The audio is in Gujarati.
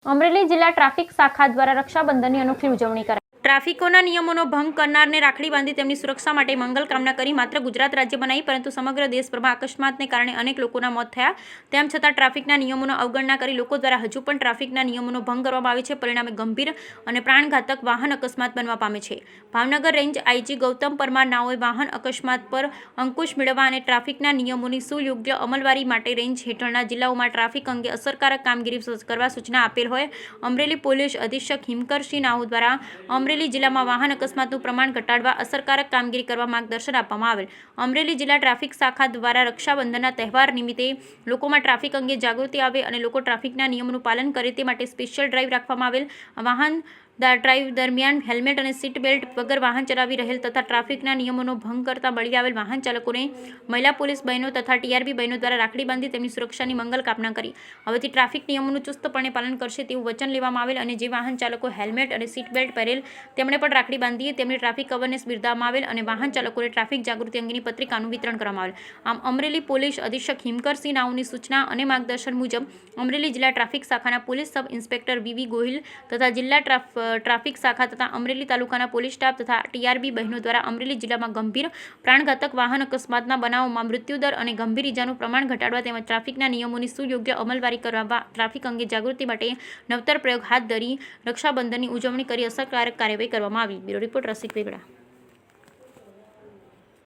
અમરેલી જિલ્લા ટ્રાફિક શાખા દ્વારા રક્ષાબંધનની અનોખી ઉજવણી કરાઈ। ટ્રાફિકોના નિયમોનો ભંગ કરનારને રાખડી બાંધી તેમની સુરક્ષા માટે મંગલ કામના કરી માત્ર ગુજરાત રાજ્યમાં નહીં પરંતુ સમગ્ર દેશભરમાં અકસ્માતને કારણે અનેક લોકોના મોત થયા। તેમ છતાં ટ્રાફિકના નિયમોનો અવગણના કરી લોકો દ્વારા હજુ પણ ટ્રાફિકના નિયમોનો ભંગ કરવામાં આવે છે। પરિણામે ગંભીર અને પ્રાણઘાતક વાહન અકસ્માત બનવા પામે છે। ભાવનગર રેન્જ આઈજી ગૌતમ પરમાર નાઓએ વાહન અકસ્માત પર અંકુશ મેળવવા અને ટ્રાફિકના નિયમોની સુયોગ્ય અમલવારી માટે રેન્જ હેઠળના જિલ્લાઓમાં ટ્રાફિક અંગે અસરકારક કામગીરી કરવા સૂચના આપેલ હોય। અમરેલી પોલીસ અધિક્ષક હિમકરસિંહ નાઓ દ્વારા અમરેલી જિલ્લામાં વાહન અકસ્માતનું પ્રમાણ ઘટાડવા અસરકારક કામગીરી કરવા માર્ગદર્શન આપવામાં આવેલ। અમરેલી જિલ્લા ટ્રાફિક શાખા દ્વારા રક્ષાબંધનના તહેવાર નિમિત્તે લોકોમાં ટ્રાફિક અંગે જાગૃતિ આવે અને લોકો ટ્રાફિકના નિયમોનું પાલન કરે તે માટે સ્પેશિયલ ડ્રાઈવ રાખવામાં આવેલ। વાહન ડ્રાઈવ દરમિયાન હેલ્મેટ અને સીટ બેલ્ટ વગર વાહન ચલાવી રહેલ તથા ટ્રાફિકના નિયમોનો ભંગ કરતા મળી આવેલ વાહન ચાલકોને મહિલા પોલીસ બહેનો તથા ટીઆરબી બહેનો દ્વારા રાખડી બાંધી તેમની સુરક્ષાની મંગલ કામના કરી હવેથી ટ્રાફિક નિયમોનું ચુસ્તપણે પાલન કરશે તેવું વચન લેવામાં આવેલ અને જે વાહન ચાલકો હેલ્મેટ અને સીટ બેલ્ટ પહેરેલ તેમણે પણ રાખડી બાંધી તેમની ટ્રાફિક અવેરનેસ બિરદાવવામાં આવેલ અને વાહન ચાલકોને ટ્રાફિક જાગૃતિ અંગેની પત્રિકાનું વિતરણ કરવામાં આવેલ। આમ અમરેલી પોલીસ અધિક્ષક હિમકરસિંહ નાઓની સૂચના અને માર્ગદર્શન મુજબ અમરેલી જિલ્લા ટ્રાફિક શાખાના police sub inspector VV Gohil તથા જિલ્લા ટ્રાફિક શાખા તથા અમરેલી તાલુકાના પોલીસ સ્ટાફ તથા ટીઆરબી બહેનો દ્વારા અમરેલી જિલ્લામાં ગંભીર પ્રાણઘાતક વાહન અકસ્માતના બનાવોમાં મૃત્યુદર અને ગંભીર ઇજાનું પ્રમાણ ઘટાડવા તેમજ ટ્રાફિકના નિયમોની સુયોગ્ય અમલવારી કરવા ટ્રાફિક અંગે જાગૃતિ માટે નવતર પ્રયોગ હાથ ધરી રક્ષાબંધનની ઉજવણી કરી અસરકારક કાર્યવાહી કરવામાં આવી। બ્યુરો રિપોર્ટ રસિક વેગડા।